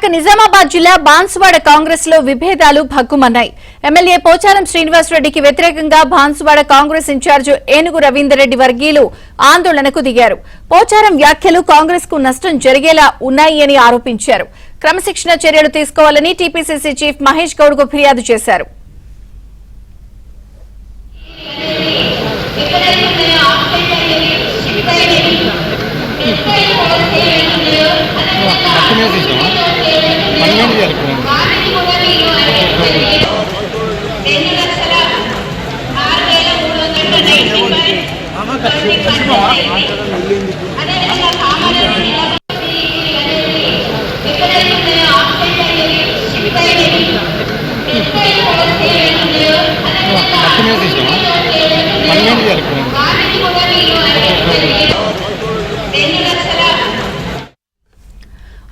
విశాఖ నిజామాబాద్ జిల్లా బాన్సువాడ కాంగ్రెస్ లో విభేదాలు భగ్గుమన్నాయి. ఎమ్మెల్యే పోచారం శ్రీనివాస్ రెడ్డికి వ్యతిరేకంగా బాన్సువాడ కాంగ్రెస్ ఇన్ఛార్జ్ ఏనుగు రవీందర్ రెడ్డి వర్గీయులు ఆందోళనకు దిగారు. పోచారం వ్యాఖ్యలు కాంగ్రెస్ కు నష్టం జరిగేలా ఉన్నాయి అని ఆరోపించారు. క్రమశిక్షణ చర్యలు తీసుకోవాలని టీపీసీసీ చీఫ్ మహేష్ గౌడ్ కు ఫిర్యాదు చేశారు.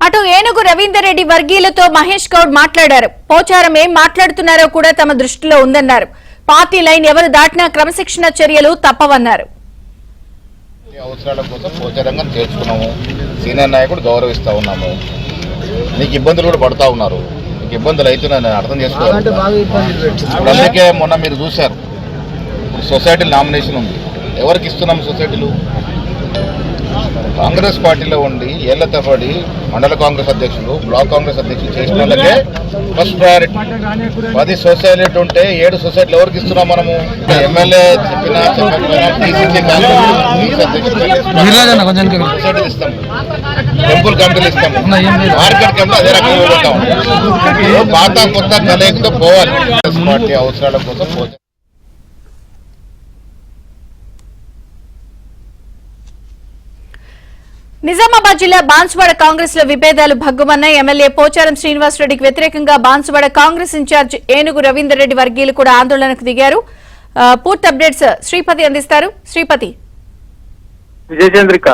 అటు ఏనుగు రవీందర్ రెడ్డి వర్గీయులతో మహేష్ గౌడ్ మాట్లాడారు. పోచారం ఏం మాట్లాడుతున్నారో కూడా తమ దృష్టిలో ఉందన్నారు. పార్టీ లైన్ ఎవరు దాటినా క్రమశిక్షణ చర్యలు తప్పవన్నారు. అవసరాల కోసం పోచారంగా చేర్చుకున్నాము. సీనియర్ నాయకుడు గౌరవిస్తా ఉన్నాము. నీకు ఇబ్బందులు కూడా పడుతూ ఉన్నారు. నీకు ఇబ్బందులు అవుతున్నాయి, నేను అర్థం చేసుకోవాలి. అందుకే మొన్న మీరు చూశారు, సొసైటీ నామినేషన్ ఉంది. ఎవరికి ఇస్తున్నాము సొసైటీలు? కాంగ్రెస్ పార్టీలో ఉండి ఏళ్ల తరబడి మండల కాంగ్రెస్ అధ్యక్షులు, బ్లాక్ కాంగ్రెస్ అధ్యక్షులు చేసిన వాళ్ళకే ఫస్ట్ ప్రయారిటీ. 10 సొసైటీలు ఉంటే 7 సొసైటీలు ఎవరికి ఇస్తున్నాం మనము? ఎమ్మెల్యే చెప్పినా చెప్పకపోయినా సొసైటీలు ఇస్తాం, టెంపుల్ కమిటీలు ఇస్తాం, మార్కెట్ కమిటీ అదే రకంగా పోతాం. పాత కొత్త కలయికతో పోవాలి. పార్టీ అవసరాల కోసం నిజామాబాద్ జిల్లా బాన్సువాడ కాంగ్రెస్ లో విభేదాలు భగ్గుమన్నాయి. ఎమ్మెల్యే పోచారం శ్రీనివాస్ రెడ్డికి వ్యతిరేకంగా బాన్సువాడ కాంగ్రెస్ ఇన్ఛార్జ్ ఏనుగు రవీందర్ రెడ్డి వర్గీయులు కూడా ఆందోళనకు దిగారు. పూర్తి అప్డేట్స్ శ్రీపతి అందిస్తారు. శ్రీపతి. విజయచంద్రిక,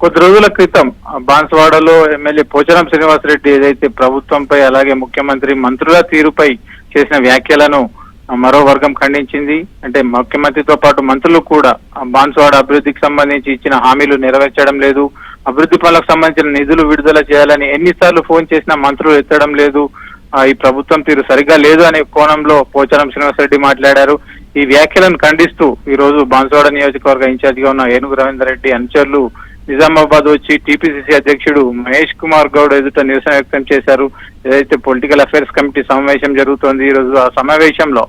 కొద్ది రోజుల క్రితం బాన్సువాడలో ఎమ్మెల్యే పోచారం శ్రీనివాస్ రెడ్డి ఏదైతే ప్రభుత్వంపై అలాగే ముఖ్యమంత్రి మంత్రుల తీరుపై చేసిన వ్యాఖ్యలను మరో వర్గం ఖండించింది. అంటే ముఖ్యమంత్రితో పాటు మంత్రులు కూడా బాన్సువాడ అభివృద్ధికి సంబంధించి ఇచ్చిన హామీలు నెరవేర్చడం లేదు, అభివృద్ధి పనులకు సంబంధించిన నిధులు విడుదల చేయాలని ఎన్నిసార్లు ఫోన్ చేసినా మంత్రులు ఎత్తడం లేదు, ఈ ప్రభుత్వం తీరు సరిగ్గా లేదు అనే కోణంలో పోచారం శ్రీనివాస్ రెడ్డి మాట్లాడారు. ఈ వ్యాఖ్యలను ఖండిస్తూ ఈ రోజు బాన్సువాడ నియోజకవర్గ ఇన్ఛార్జ్ గా ఉన్న ఏనుగు రవీందర్ రెడ్డి అనుచరులు నిజామాబాద్ వచ్చి టీపీసీసీ అధ్యక్షుడు మహేష్ కుమార్ గౌడ్ ఎదుట నిరసన వ్యక్తం చేశారు. ఏదైతే పొలిటికల్ అఫైర్స్ కమిటీ సమావేశం జరుగుతోంది, ఈ రోజు ఆ సమావేశంలో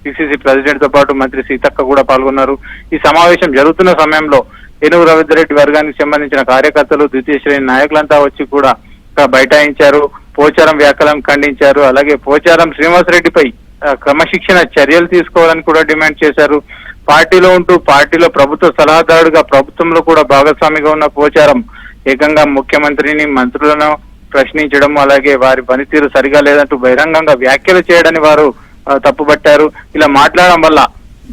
పిసిసి ప్రెసిడెంట్ తో పాటు మంత్రి సీతక్క కూడా పాల్గొన్నారు. ఈ సమావేశం జరుగుతున్న సమయంలో ఏనుగు రవీందర్ రెడ్డి వర్గానికి సంబంధించిన కార్యకర్తలు, ద్వితీయ శ్రేణి నాయకులంతా వచ్చి కూడా బైఠాయించారు. పోచారం వ్యాఖ్యలను ఖండించారు. అలాగే పోచారం శ్రీనివాస్ రెడ్డిపై క్రమశిక్షణ చర్యలు తీసుకోవాలని కూడా డిమాండ్ చేశారు. పార్టీలో ఉంటూ పార్టీలో ప్రభుత్వ సలహాదారుడుగా ప్రభుత్వంలో కూడా భాగస్వామిగా ఉన్న పోచారం ఏకంగా ముఖ్యమంత్రిని, మంత్రులను ప్రశ్నించడం, అలాగే వారి పనితీరు సరిగా లేదంటూ బహిరంగంగా వ్యాఖ్యలు చేయడాన్ని వారు తప్పుపట్టారు. ఇలా మాట్లాడడం వల్ల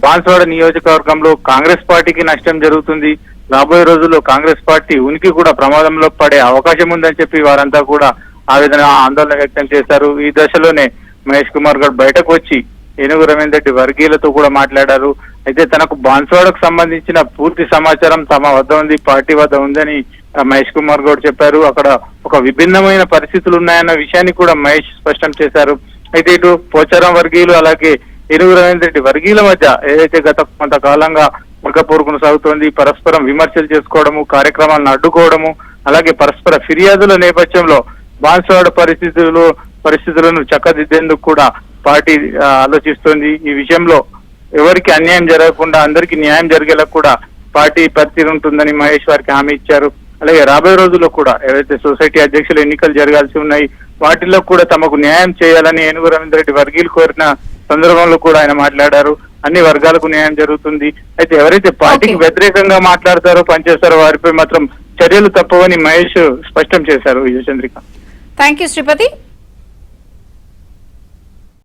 బాన్సువాడ నియోజకవర్గంలో కాంగ్రెస్ పార్టీకి నష్టం జరుగుతుంది. రాబోయే రోజుల్లో కాంగ్రెస్ పార్టీ ఉనికి కూడా ప్రమాదంలో పడే అవకాశం ఉందని చెప్పి వారంతా కూడా ఆవేదన, ఆందోళన వ్యక్తం చేశారు. ఈ దశలోనే మహేష్ కుమార్ గౌడ్ బయటకు వచ్చి ఏనుగు రవీందర్ రెడ్డి వర్గీయులతో కూడా మాట్లాడారు. అయితే తనకు బాన్సువాడకు సంబంధించిన పూర్తి సమాచారం తమ వద్ద ఉంది, పార్టీ వద్ద ఉందని మహేష్ కుమార్ గౌడ్ చెప్పారు. అక్కడ ఒక విభిన్నమైన పరిస్థితులు ఉన్నాయన్న విషయాన్ని కూడా మహేష్ స్పష్టం చేశారు. అయితే ఇటు పోచారం వర్గీయులు అలాగే ఏనుగు రవీందర్ రెడ్డి వర్గీయుల మధ్య ఏదైతే గత కొంతకాలంగా వర్గపోరు కొనసాగుతోంది, పరస్పరం విమర్శలు చేసుకోవడము, కార్యక్రమాలను అడ్డుకోవడము, అలాగే పరస్పర ఫిర్యాదుల నేపథ్యంలో బాన్సువాడ పరిస్థితులను చక్కదిద్దేందుకు కూడా పార్టీ ఆలోచిస్తోంది. ఈ విషయంలో ఎవరికి అన్యాయం జరగకుండా అందరికీ న్యాయం జరిగేలా కూడా పార్టీ పరిస్థితి ఉంటుందని మహేష్ వారికి హామీ ఇచ్చారు. అలాగే రాబోయే రోజుల్లో కూడా ఏవైతే సొసైటీ అధ్యక్షుల ఎన్నికలు జరగాల్సి ఉన్నాయి, వాటిల్లో కూడా తమకు న్యాయం చేయాలని ఏనుగు రవీందర్ రెడ్డి వర్గీయులు కోరిన సందర్భంలో కూడా ఆయన మాట్లాడారు. అన్ని వర్గాలకు న్యాయం జరుగుతుంది. అయితే ఎవరైతే పార్టీకి వ్యతిరేకంగా మాట్లాడతారో, పనిచేస్తారో వారిపై మాత్రం చర్యలు తప్పవని మహేష్ స్పష్టం చేశారు. విజయచంద్రిక. Thank you Sripati.